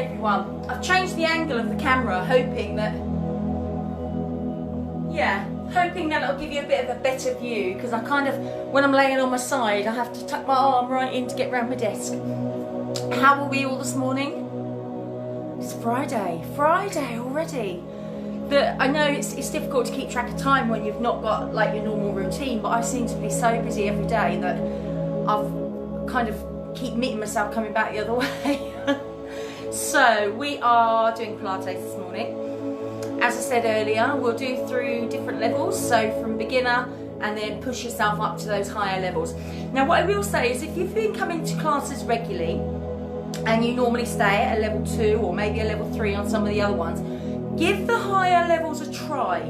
everyone. I've changed the angle of the camera, hoping that it'll give you a bit of a better view, because I kind of, when I'm laying on my side, I have to tuck my arm right in to get round my desk. How are we all this morning? It's Friday already. I know it's difficult to keep track of time when you've not got like your normal routine, but I seem to be so busy every day that I've kind of keep meeting myself coming back the other way. So we are doing Pilates this morning. As I said earlier, we'll do through different levels, so from beginner and then push yourself up to those higher levels. Now what I will say is, if you've been coming to classes regularly and you normally stay at a level 2 or maybe a level 3 on some of the other ones, give the higher levels a try,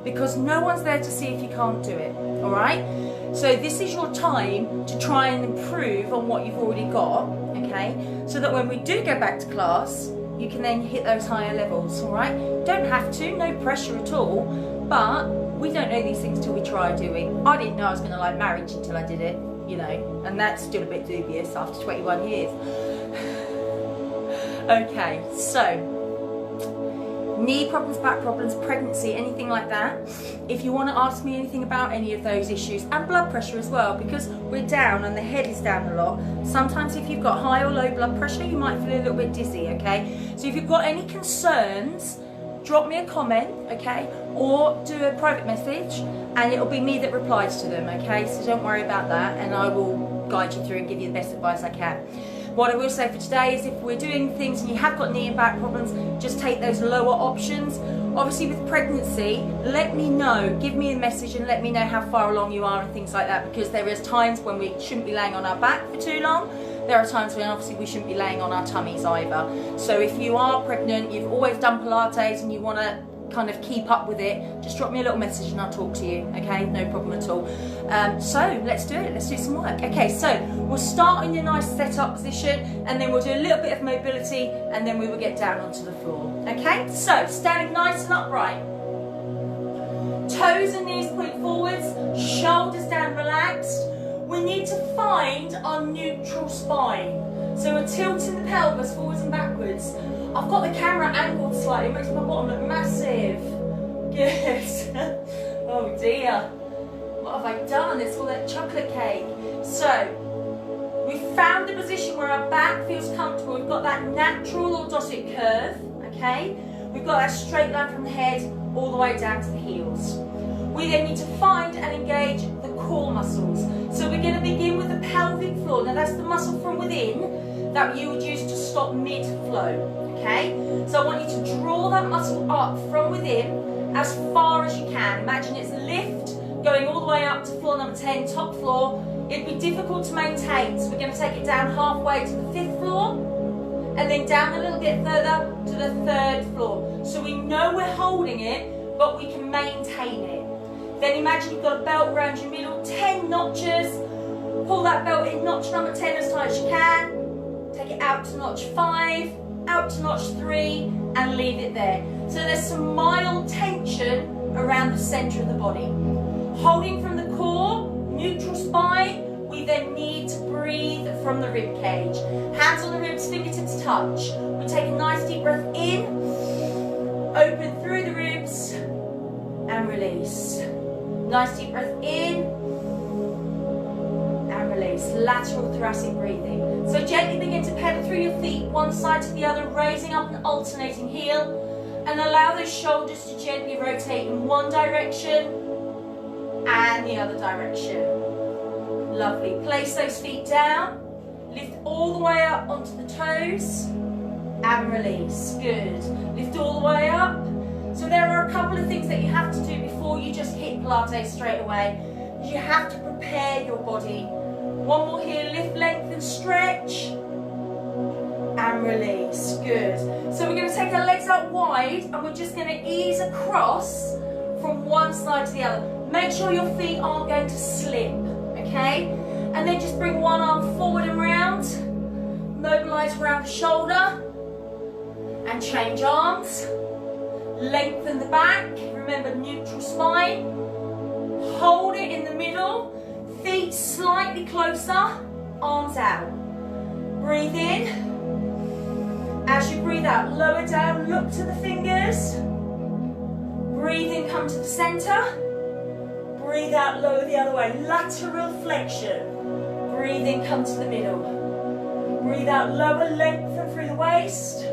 because no one's there to see if you can't do it, all right? So this is your time to try and improve on what you've already got, okay? So that when we do go back to class, you can then hit those higher levels, all right? Don't have to, no pressure at all, but we don't know these things till we try, do we? I didn't know I was going to like marriage until I did it, you know, and that's still a bit dubious after 21 years. Okay, so knee problems, back problems, pregnancy, anything like that. If you want to ask me anything about any of those issues, and blood pressure as well, because we're down and the head is down a lot. Sometimes if you've got high or low blood pressure, you might feel a little bit dizzy, okay? So if you've got any concerns, drop me a comment, okay? Or do a private message, and it'll be me that replies to them, okay? So don't worry about that, and I will guide you through and give you the best advice I can. What I will say for today is, if we're doing things and you have got knee and back problems, just take those lower options. Obviously with pregnancy, let me know, give me a message and let me know how far along you are and things like that, because there is times when we shouldn't be laying on our back for too long. There are times when obviously we shouldn't be laying on our tummies either. So if you are pregnant, you've always done Pilates and you want to kind of keep up with it, just drop me a little message and I'll talk to you, okay? No problem at all. So let's do it, let's do some work. Okay, so we'll start in your nice set-up position, and then we'll do a little bit of mobility, and then we will get down onto the floor. Okay, so standing nice and upright, toes and knees point forwards, shoulders down relaxed. We need to find our neutral spine, so we're tilting the pelvis forwards and backwards. I've got the camera angled slightly, it makes my bottom look massive. Good. Oh dear. What have I done? It's all that chocolate cake. So, we've found the position where our back feels comfortable. We've got that natural lordotic curve, okay? We've got that straight line from the head all the way down to the heels. We then need to find and engage the core muscles. So we're going to begin with the pelvic floor. Now that's the muscle from within that you would use to stop mid-flow, okay? So I want you to draw that muscle up from within as far as you can. Imagine it's a lift going all the way up to floor number 10, top floor. It'd be difficult to maintain, so we're going to take it down halfway to the 5th floor, and then down a little bit further to the 3rd floor. So we know we're holding it, but we can maintain it. Then imagine you've got a belt around your middle, 10 notches. Pull that belt in notch number 10 as tight as you can. Take it out to notch 5, out to notch 3, and leave it there. So there's some mild tension around the centre of the body. Holding from the core, neutral spine, we then need to breathe from the rib cage. Hands on the ribs, fingertips touch. We take a nice deep breath in, open through the ribs, and release. Nice deep breath in, and release. Lateral thoracic breathing. So gently begin to pedal through your feet, one side to the other, raising up an alternating heel, and allow those shoulders to gently rotate in one direction and the other direction. Lovely. Place those feet down, lift all the way up onto the toes, and release. Good. Lift all the way up. So there are a couple of things that you have to do before you just hit Pilates straight away. You have to prepare your body. One more here, lift, lengthen, stretch, and release. Good. So we're going to take our legs out wide, and we're just going to ease across from one side to the other. Make sure your feet aren't going to slip, okay? And then just bring one arm forward and round, mobilize around the shoulder, and change arms. Lengthen the back, remember neutral spine. Hold it in the middle, feet slightly closer, arms out. Breathe in. As you breathe breathe out, lower down, look to the fingers. Breathe in, come to the center. Breathe out, lower the other way, lateral flexion. Breathe in, come to the middle. Breathe out, lower, lengthen through the waist.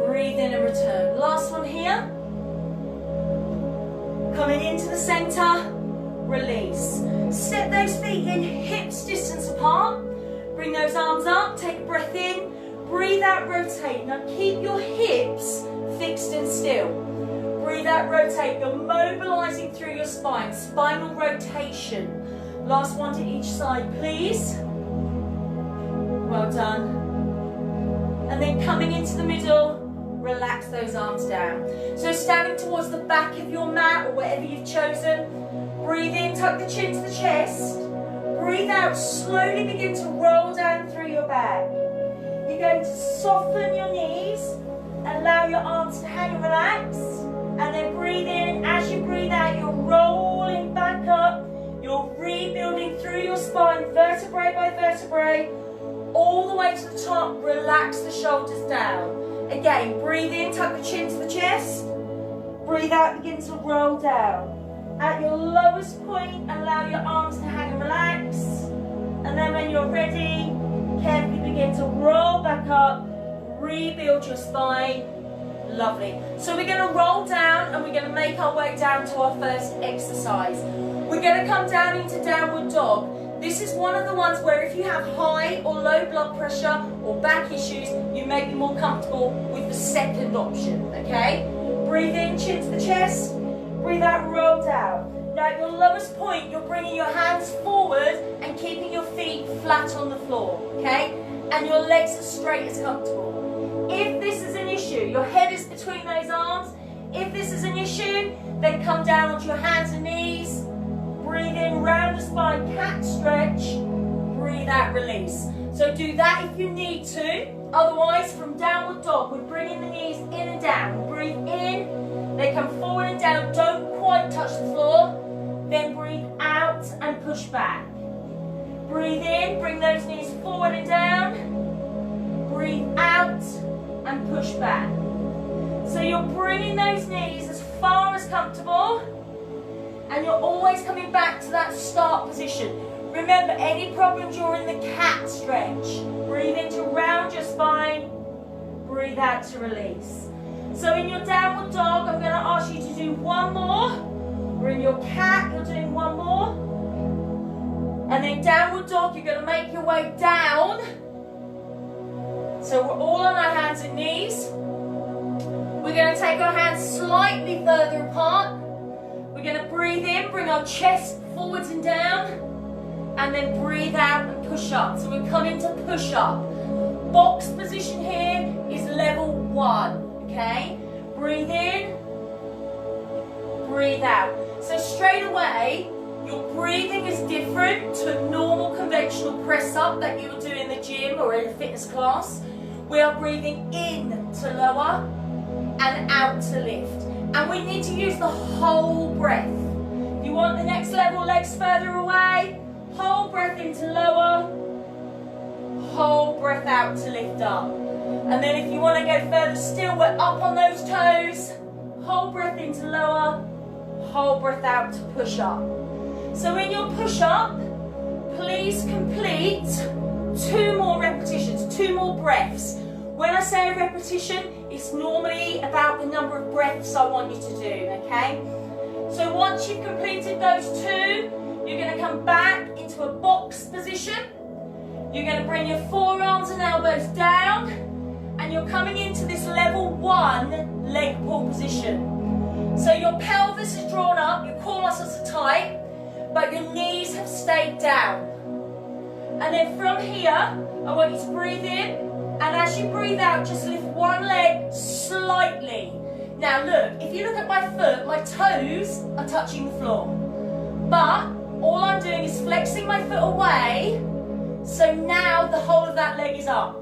Breathe in and return. Last one here. Coming into the center, release. Step those feet in, hips distance apart. Bring those arms up, take a breath in. Breathe out, rotate. Now keep your hips fixed and still. Breathe out, rotate. You're mobilizing through your spine. Spinal rotation. Last one to each side, please. Well done. And then coming into the middle, relax those arms down. So standing towards the back of your mat or whatever you've chosen. Breathe in, tuck the chin to the chest. Breathe out, slowly begin to roll down through your back. You're going to soften your knees, allow your arms to hang and relax, and then breathe in. As you breathe out, you're rolling back up. You're rebuilding through your spine, vertebrae by vertebrae, all the way to the top. Relax the shoulders down. Again, breathe in, tuck the chin to the chest. Breathe out, begin to roll down. At your lowest point, allow your arms to hang and relax. And then when you're ready, carefully begin to roll back up, rebuild your spine. Lovely. So we're going to roll down and we're going to make our way down to our first exercise. We're going to come down into downward dog. This is one of the ones where if you have high or low blood pressure or back issues, you may be more comfortable with the second option, okay? Breathe in, chin to the chest. Breathe out, roll down. Now at your lowest point, you're bringing your hands forward and keeping your feet flat on the floor, okay? And your legs as straight as comfortable. If this is an issue, your head is between those arms. If this is an issue, then come down onto your hands and knees. Breathe in, round the spine, cat stretch. Breathe out, release. So do that if you need to. Otherwise, from downward dog, we're bringing the knees in and down. Breathe in, they come forward and down. Don't quite touch the floor. Then breathe out and push back. Breathe in, bring those knees forward and down. Breathe out and push back. So you're bringing those knees as far as comfortable, and you're always coming back to that start position. Remember, any problems, you're in the cat stretch. Breathe in to round your spine. Breathe out to release. So in your downward dog, I'm going to ask you to do one more. Or in your cat, you're doing one more. And then downward dog, you're going to make your way down. So we're all on our hands and knees. We're going to take our hands slightly further apart. We're going to breathe in, bring our chest forwards and down. And then breathe out and push up. So we're coming to push up. Box position here is level 1. Okay? Breathe in. Breathe out. So straight away, your breathing is different to a normal conventional press up that you would do in the gym or in a fitness class. We are breathing in to lower and out to lift. And we need to use the whole breath. If you want the next level, legs further away, whole breath into lower, whole breath out to lift up. And then if you want to go further still, we're up on those toes, whole breath into lower, whole breath out to push up. So in your push up, please complete 2 more repetitions, 2 more breaths. When I say a repetition, it's normally about the number of breaths I want you to do, okay? So once you've completed those 2, you're going to come back into a box position. You're going to bring your forearms and elbows down, and you're coming into this level 1 leg pull position. So your pelvis is drawn up, your core muscles are tight, but your knees have stayed down. And then from here, I want you to breathe in, and as you breathe out, just lift one leg slightly. Now look, if you look at my foot, my toes are touching the floor. But all I'm doing is flexing my foot away, so now the whole of that leg is up.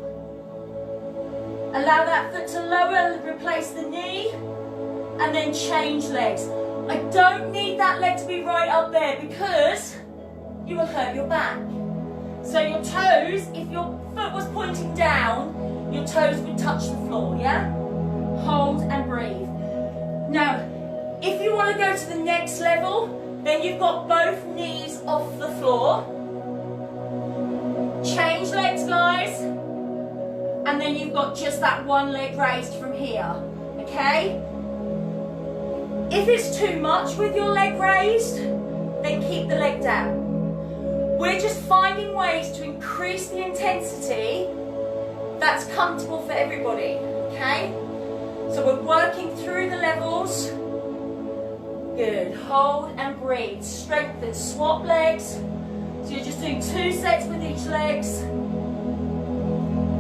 Allow that foot to lower and replace the knee, and then change legs. I don't need that leg to be right up there because you will hurt your back. So your toes, if your foot was pointing down, your toes would touch the floor, yeah? Hold and breathe. Now, if you want to go to the next level, then you've got both knees off the floor. Change legs, guys. And then you've got just that one leg raised from here, okay? If it's too much with your leg raised, then keep the leg down. We're just finding ways to increase the intensity that's comfortable for everybody, okay? So we're working through the levels. Good, hold and breathe. Strengthen, swap legs. So you're just doing 2 sets with each leg.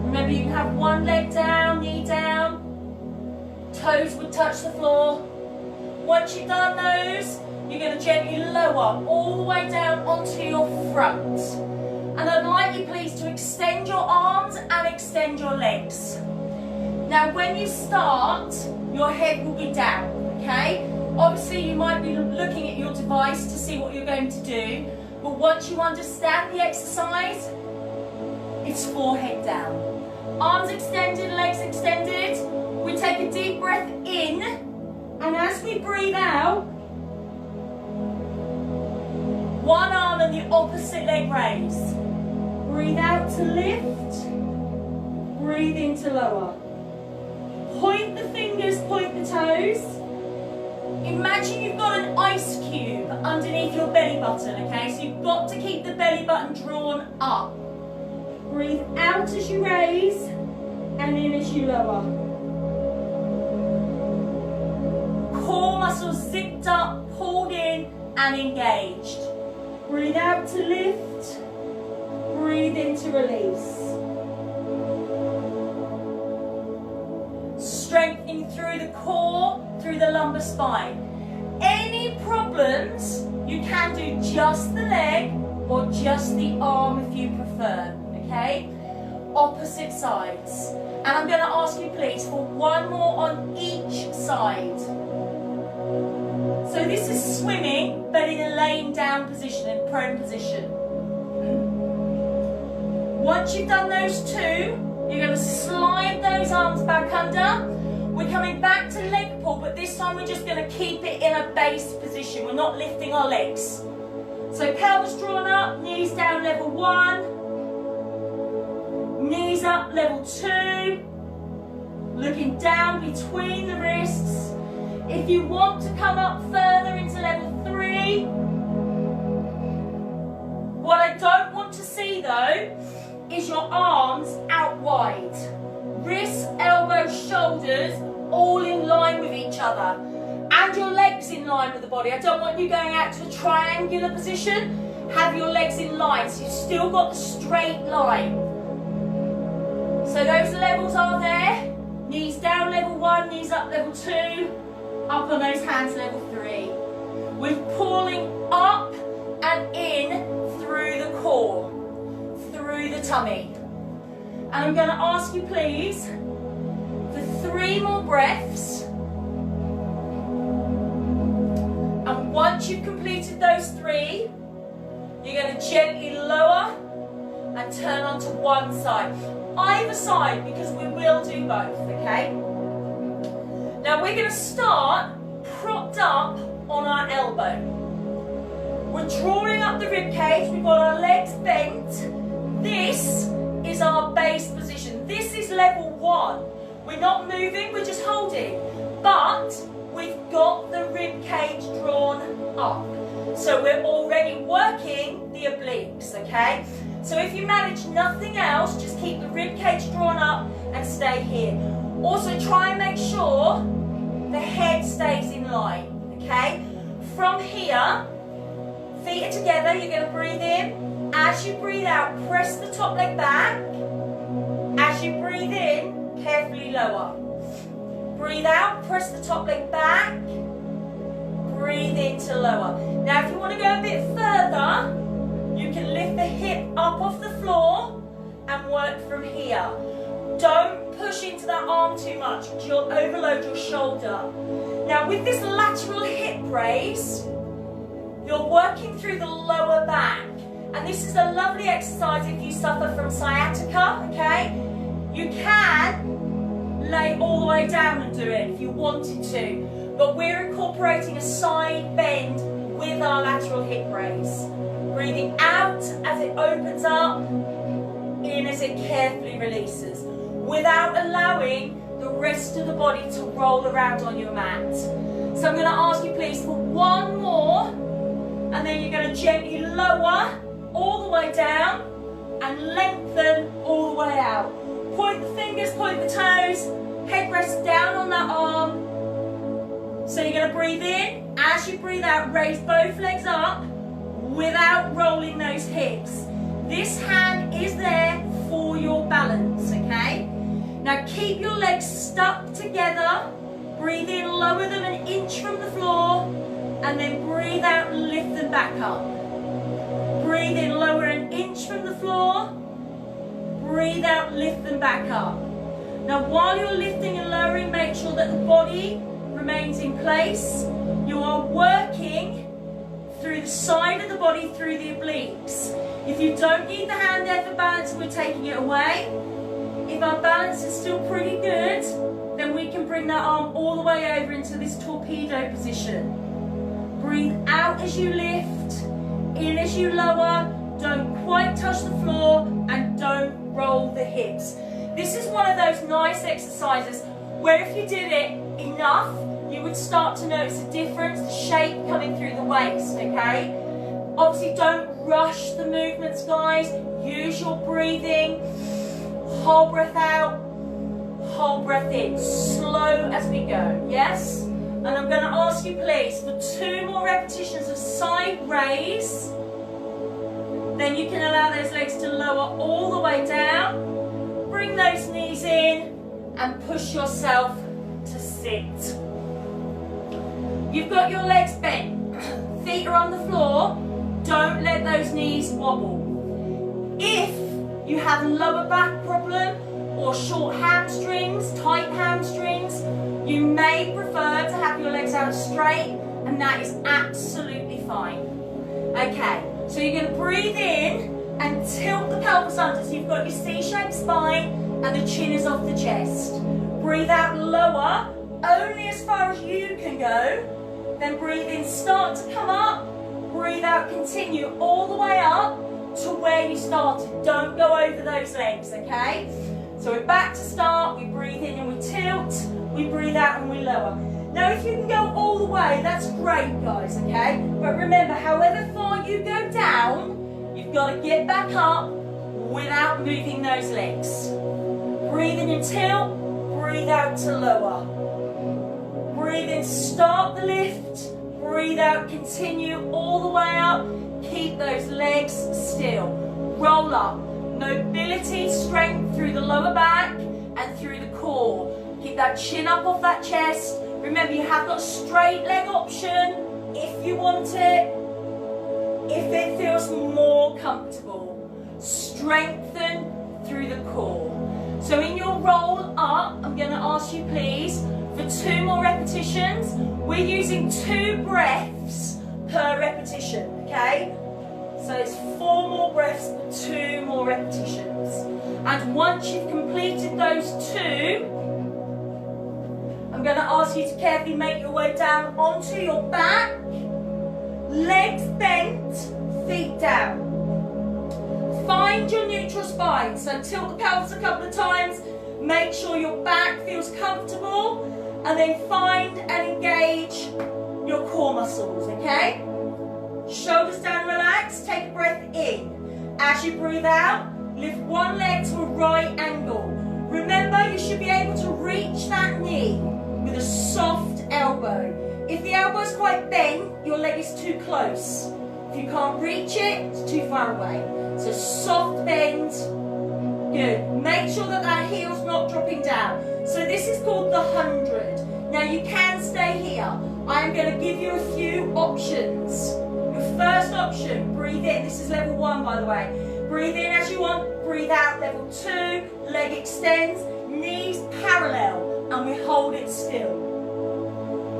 Remember, you can have one leg down, knee down. Toes would touch the floor. Once you've done those, you're going to gently lower all the way down onto your front. And I'd like you please to extend your arms and extend your legs. Now when you start, your head will be down, okay? Obviously you might be looking at your device to see what you're going to do, but once you understand the exercise, it's forehead down. Arms extended, legs extended. We take a deep breath in, and as we breathe out, one arm and the opposite leg raise. Breathe out to lift. Breathe in to lower. Point the fingers, point the toes. Imagine you've got an ice cube underneath your belly button, okay? So you've got to keep the belly button drawn up. Breathe out as you raise and in as you lower. Core muscles zipped up, pulled in and engaged. Breathe out to lift, breathe in to release. Strengthening through the core, through the lumbar spine. Any problems, you can do just the leg or just the arm if you prefer, okay? Opposite sides. And I'm going to ask you please for one more on each side. So this is swimming, but in a laying down position, in prone position. Once you've done those two, you're going to slide those arms back under. We're coming back to leg pull, but this time we're just going to keep it in a base position. We're not lifting our legs. So pelvis drawn up, knees down level 1, knees up level 2, looking down between the wrists. If you want to come up further into level 3, what I don't want to see though is your arms out wide. Wrists, elbows, shoulders all in line with each other. And your legs in line with the body. I don't want you going out to a triangular position. Have your legs in line so you've still got the straight line. So those levels are there. Knees down level 1, knees up level 2. Up on those hands, level 3. We're pulling up and in through the core, through the tummy. And I'm going to ask you please for 3 more breaths. And once you've completed those 3, you're going to gently lower and turn onto one side. Either side, because we will do both, okay? Now we're going to start propped up on our elbow. We're drawing up the rib cage, we've got our legs bent. This is our base position. This is level 1. We're not moving, we're just holding. But we've got the rib cage drawn up. So we're already working the obliques, okay? So if you manage nothing else, just keep the rib cage drawn up and stay here. Also try and make sure the head stays in line, okay? From here, feet are together, you're going to breathe in. As you breathe out, press the top leg back. As you breathe in, carefully lower. Breathe out, press the top leg back. Breathe in to lower. Now if you want to go a bit further, you can lift the hip up off the floor and work from here. Don't push into that arm too much because you'll overload your shoulder. Now with this lateral hip raise, you're working through the lower back. And this is a lovely exercise if you suffer from sciatica, okay? You can lay all the way down and do it if you wanted to, but we're incorporating a side bend with our lateral hip raise. Breathing out as it opens up, in as it carefully releases, without allowing the rest of the body to roll around on your mat. So I'm going to ask you please for one more, and then you're going to gently lower all the way down and lengthen all the way out. Point the fingers, point the toes, head rests down on that arm. So you're going to breathe in. As you breathe out, raise both legs up without rolling those hips. This hand is there for your balance, okay? Now keep your legs stuck together. Breathe in, lower them an inch from the floor, and then breathe out, lift them back up. Breathe in, lower an inch from the floor. Breathe out, lift them back up. Now while you're lifting and lowering, make sure that the body remains in place. You are working through the side of the body, through the obliques. If you don't need the hand there for balance, we're taking it away. If our balance is still pretty good, then we can bring that arm all the way over into this torpedo position. Breathe out as you lift, in as you lower, don't quite touch the floor, and don't roll the hips. This is one of those nice exercises where if you did it enough, you would start to notice a difference, the shape coming through the waist, okay? Obviously don't rush the movements, guys. Use your breathing. Whole breath out, whole breath in. Slow as we go, yes? And I'm going to ask you please for 2 more repetitions of side raise. Then you can allow those legs to lower all the way down. Bring those knees in and push yourself to sit. You've got your legs bent, feet are on the floor, don't let those knees wobble. If you have a lower back problem or short hamstrings, tight hamstrings, you may prefer to have your legs out straight, and that is absolutely fine. Okay, so you're going to breathe in and tilt the pelvis under so you've got your C-shaped spine and the chin is off the chest. Breathe out, lower, only as far as you can go. Then breathe in, start to come up. Breathe out, continue all the way up to where you started. Don't go over those legs, okay? So we're back to start. We breathe in and we tilt. We breathe out and we lower. Now if you can go all the way, that's great, guys, okay? But remember, however far you go down, you've got to get back up without moving those legs. Breathe in and tilt. Breathe out to lower. Breathe in, start the lift. Breathe out, continue all the way up. Keep those legs still. Roll up. Mobility, strength through the lower back and through the core. Keep that chin up off that chest. Remember, you have got a straight leg option if you want it, if it feels more comfortable. Strengthen through the core. So in your roll up, I'm going to ask you please for 2 more repetitions. We're using 2 breaths per repetition, okay? So it's 4 more breaths for 2 more repetitions. And once you've completed those 2, I'm going to ask you to carefully make your way down onto your back, legs bent, feet down. Find your neutral spine, so tilt the pelvis a couple of times, make sure your back feels comfortable, and then find and engage your core muscles, okay? Shoulders down, relax, take a breath in. As you breathe out, lift one leg to a right angle. Remember, you should be able to reach that knee with a soft elbow. If the elbow is quite bent, your leg is too close. If you can't reach it, it's too far away. So soft bend, good. Make sure that that heel's not dropping down. So this is called the 100. Now you can stay here. I am going to give you a few options. Your first option, breathe in. This is level 1, by the way. Breathe in as you want, breathe out. Level 2, leg extends, knees parallel, and we hold it still.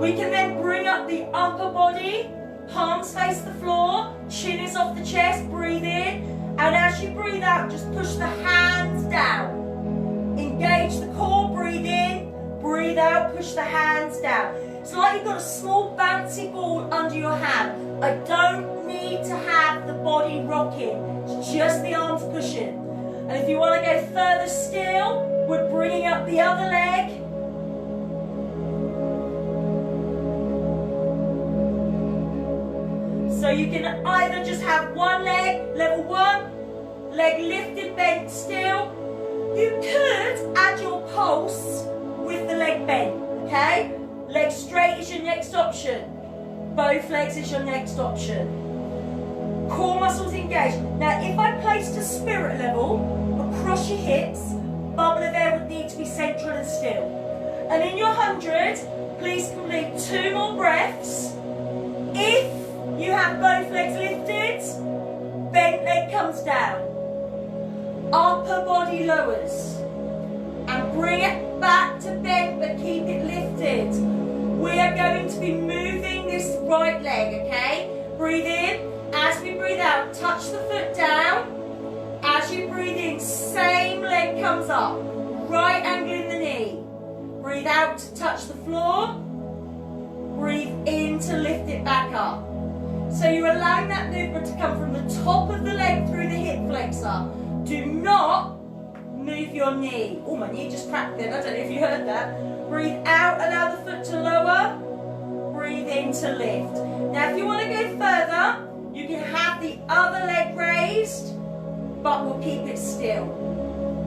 We can then bring up the upper body palms face the floor, chin is off the chest, breathe in. And as you breathe out, just push the hands down. Engage the core, breathe in, breathe out, push the hands down. It's like you've got a small bouncy ball under your hand. I don't need to have the body rocking, it's just the arms pushing. And if you want to go further still, we're bringing up the other leg. So you can either just have one leg, level one, leg lifted, bent still. You could add your pulse with the leg bent, okay? Leg straight is your next option. Both legs is your next option. Core muscles engaged. Now, if I placed a spirit level across your hips, bubble of air would need to be central and still. And in your 100, please complete 2 more breaths. If you have both legs lifted, bent leg comes down. Upper body lowers. And bring it back to bent, but keep it lifted. We are going to be moving this right leg, okay? Breathe in. As we breathe out, touch the foot down. As you breathe in, same leg comes up. Right angle in the knee. Breathe out to touch the floor. Breathe in to lift it back up. So you're allowing that movement to come from the top of the leg through the hip flexor. Do not move your knee. Oh, my knee just cracked then. I don't know if you heard that. Breathe out, allow the foot to lower. Breathe in to lift. Now, if you want to go further, you can have the other leg raised, but we'll keep it still.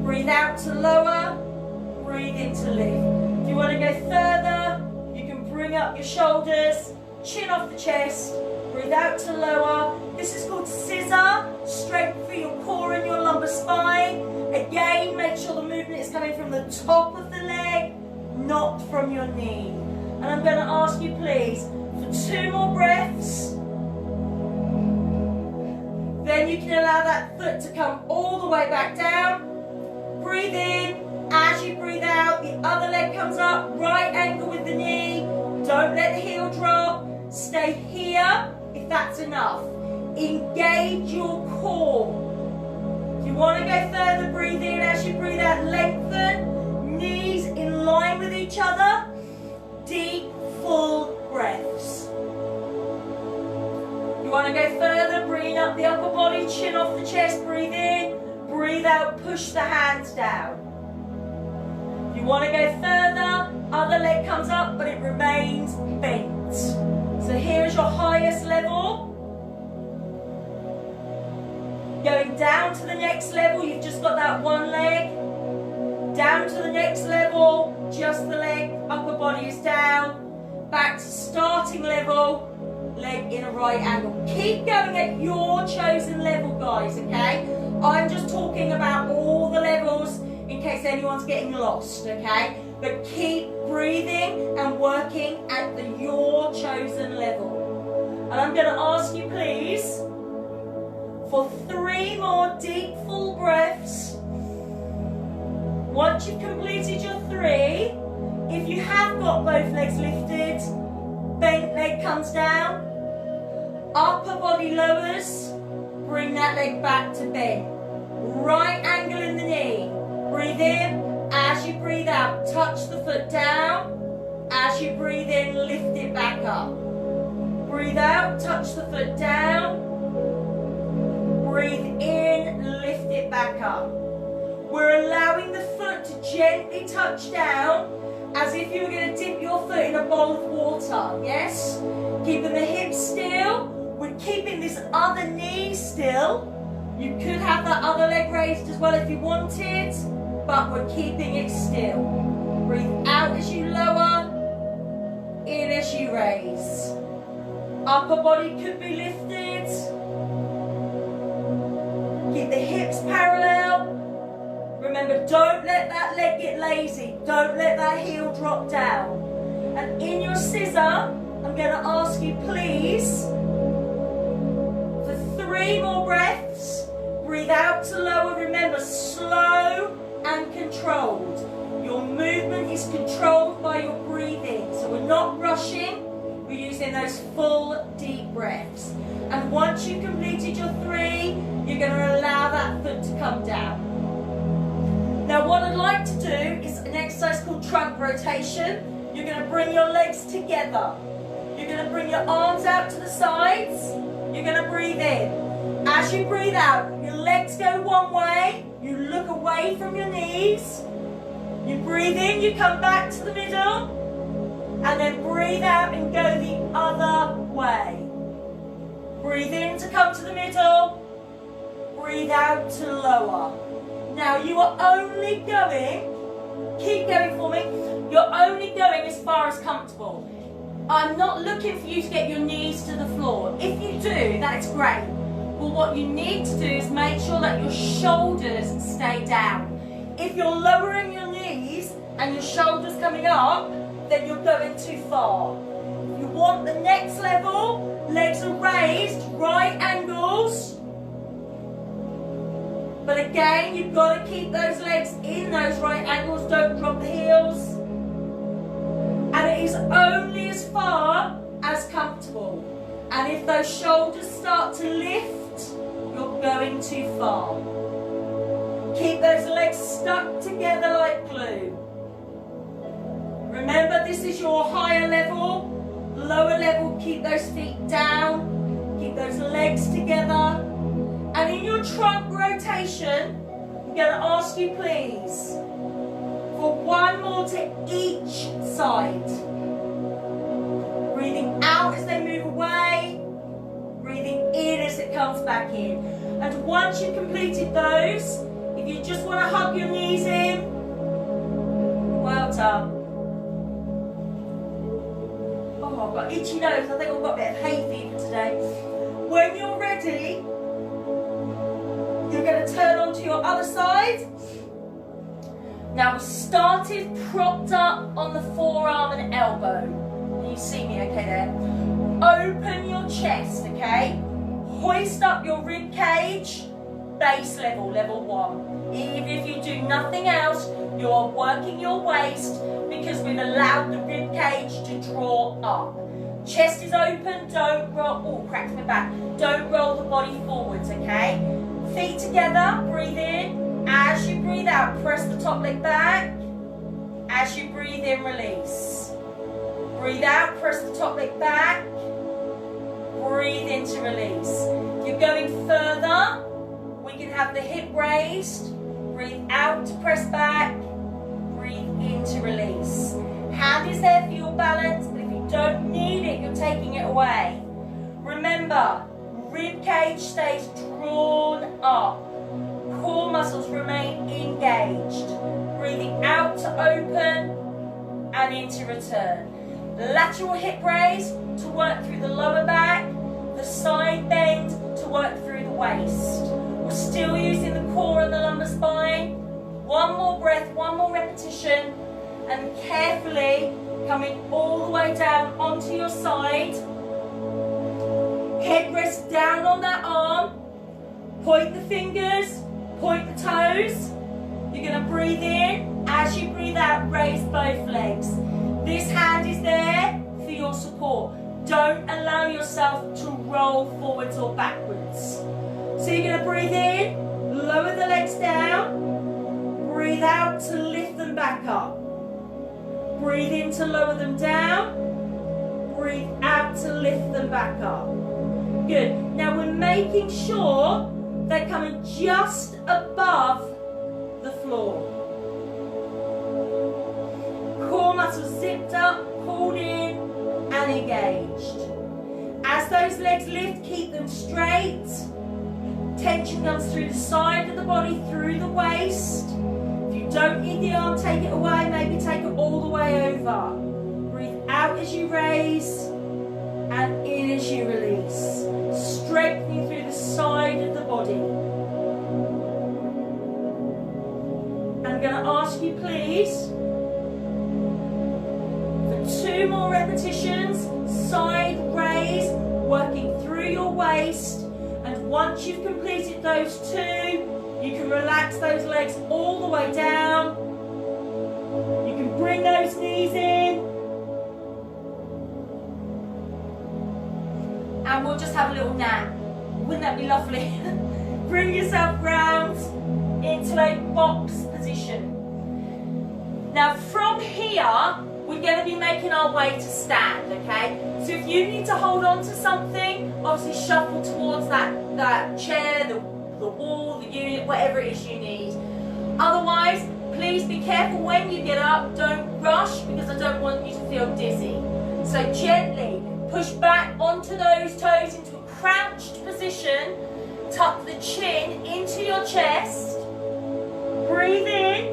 Breathe out to lower. Breathe in to lift. If you want to go further, you can bring up your shoulders, chin off the chest. Breathe out to lower. This is called scissor. Strength for your core and your lumbar spine. Again, make sure the movement is coming from the top of the leg, not from your knee. And I'm going to ask you, please, for 2 more breaths. Then you can allow that foot to come all the way back down. Breathe in. As you breathe out, the other leg comes up. Right angle with the knee. Don't let the heel drop. Stay here if that's enough. Engage your core. If you want to go further, breathe in. As you breathe out, lengthen. Knees in line with each other. Deep, full breaths. You want to go further, bring up the upper body, chin off the chest, breathe in. Breathe out, push the hands down. You want to go further, other leg comes up, but it remains bent. So here is your highest level. Going down to the next level, you've just got that one leg. Down to the next level, just the leg, upper body is down. Back to starting level, leg in a right angle. Keep going at your chosen level, guys, okay? I'm just talking about all the levels in case anyone's getting lost, okay? But keep breathing and working at your chosen level. And I'm going to ask you, please, for 3 more deep, full breaths. Once you've completed your 3, if you have got both legs lifted, bent leg comes down, upper body lowers, bring that leg back to bend. Right angle in the knee. Breathe in. As you breathe out, touch the foot down. As you breathe in, lift it back up. Breathe out, touch the foot down. Breathe in, lift it back up. We're allowing the foot to gently touch down as if you were going to dip your foot in a bowl of water, yes? Keeping the hips still. We're keeping this other knee still. You could have that other leg raised as well if you wanted, but we're keeping it still. Breathe out as you lower, in as you raise. Upper body could be lifted. Keep the hips parallel. Remember, don't let that leg get lazy. Don't let that heel drop down. And in your scissor, I'm going to ask you, please, for 3 more breaths. Breathe out to lower. Remember, slow and controlled. Your movement is controlled by your breathing. So we're not rushing. We're using getting those full deep breaths. And once you've completed your 3, you're going to allow that foot to come down. Now what I'd like to do is an exercise called trunk rotation. You're going to bring your legs together. You're going to bring your arms out to the sides. You're going to breathe in. As you breathe out, your legs go one way. You look away from your knees. You breathe in, you come back to the middle. And then breathe out and go the other way. Breathe in to come to the middle. Breathe out to lower. Now you are only going, keep going for me, you're only going as far as comfortable. I'm not looking for you to get your knees to the floor. If you do, that's great. But what you need to do is make sure that your shoulders stay down. If you're lowering your knees and your shoulders coming up, then you're going too far. You want the next level, legs are raised, right angles. But again, you've got to keep those legs in those right angles, don't drop the heels. And it is only as far as comfortable. And if those shoulders start to lift, you're going too far. Keep those legs stuck together like glue. Remember, this is your higher level. Lower level, keep those feet down. Keep those legs together. And in your trunk rotation, I'm going to ask you please for one more to each side. Breathing out as they move away. Breathing in as it comes back in. And once you've completed those, if you just want to hug your knees in, well done. Oh, I've got itchy nose. I think I've got a bit of hay fever today. When you're ready, you're going to turn onto your other side. Now we started propped up on the forearm and elbow. Can you see me okay there? Open your chest, okay? Hoist up your rib cage, base level, level 1. Even if you do nothing else, you are working your waist because we've allowed the rib cage to draw up. Chest is open, don't roll, oh, cracked my back. Don't roll the body forwards, okay? Feet together, breathe in. As you breathe out, press the top leg back. As you breathe in, release. Breathe out, press the top leg back. Breathe in to release. If you're going further, we can have the hip raised. Breathe out to press back. Breathe in to release. Hand is there for your balance, but if you don't need it, you're taking it away. Remember, rib cage stays drawn up. Core muscles remain engaged. Breathing out to open and in to return. Lateral hip raise to work through the lower back. The side bend to work through the waist. We're still using the core and the lumbar spine. One more breath, one more repetition. And carefully coming all the way down onto your side. Head rests down on that arm. Point the fingers, point the toes. You're going to breathe in. As you breathe out, raise both legs. This hand is there for your support. Don't allow yourself to roll forwards or backwards. So you're going to breathe in, lower the legs down. Breathe out to lift them back up. Breathe in to lower them down. Breathe out to lift them back up. Good. Now we're making sure they're coming just above the floor. Core muscles zipped up, pulled in and engaged. As those legs lift, keep them straight. Tension comes through the side of the body, through the waist. If you don't need the arm, take it away. Maybe take it all the way over. Breathe out as you raise and in as you release. Strengthening through the side of the body. I'm going to ask you please for 2 more repetitions, side raise, working through your waist. And once you've completed those 2, you can relax those legs all the way down. You can bring those knees in. and we'll just have a little nap. Wouldn't that be lovely? Bring yourself round into a box position. Now from here, we're going to be making our way to stand, okay? So if you need to hold on to something, obviously shuffle towards that chair, the wall, the unit, whatever it is you need. Otherwise, please be careful when you get up. Don't rush, because I don't want you to feel dizzy. So gently push back onto those toes into a crouched position. Tuck the chin into your chest. Breathe in,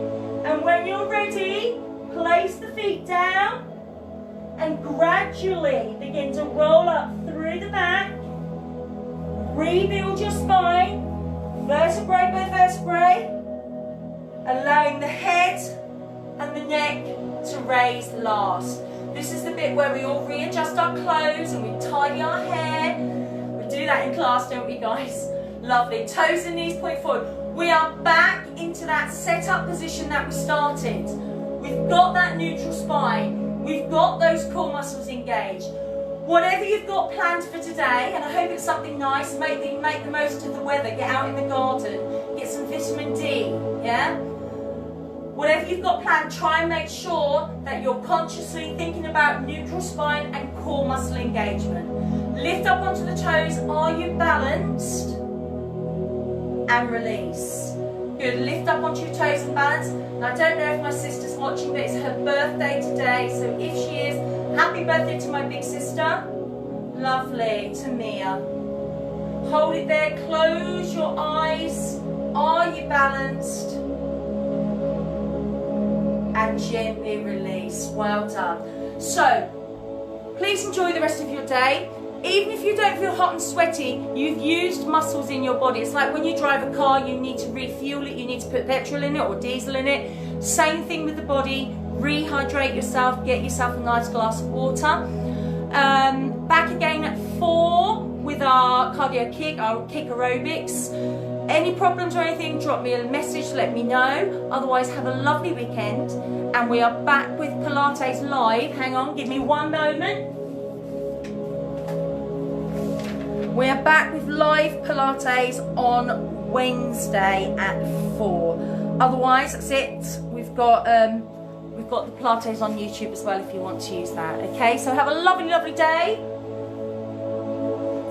and when you're ready, place the feet down and gradually begin to roll up through the back. Rebuild your spine, vertebrae by vertebrae, allowing the head and the neck to raise last. This is the bit where we all readjust our clothes and we tidy our hair. We do that in class, don't we, guys? Lovely. Toes and knees point forward. We are back into that set-up position that we started. We've got that neutral spine. We've got those core muscles engaged. Whatever you've got planned for today, and I hope it's something nice, make the most of the weather, get out in the garden, get some vitamin D, yeah? Whatever you've got planned, try and make sure that you're consciously thinking about neutral spine and core muscle engagement. Lift up onto the toes. Are you balanced? And release. Good. Lift up onto your toes and balance. And I don't know if my sister's watching, but it's her birthday today. So if she is, happy birthday to my big sister. Lovely. To Mia. Hold it there. Close your eyes. Are you balanced? And gently release. Well done. So, please enjoy the rest of your day. Even if you don't feel hot and sweaty, you've used muscles in your body. It's like when you drive a car, you need to refuel it, you need to put petrol in it or diesel in it. Same thing with the body. Rehydrate yourself, get yourself a nice glass of water. Back again at 4 with our cardio kick, our kick aerobics. Any problems or anything, drop me a message, let me know. Otherwise, have a lovely weekend. And we are back with Pilates live. Hang on, give me one moment. We are back with live Pilates on Wednesday at 4. Otherwise, that's it. We've got the Pilates on YouTube as well if you want to use that. Okay, so have a lovely, lovely day.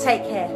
Take care.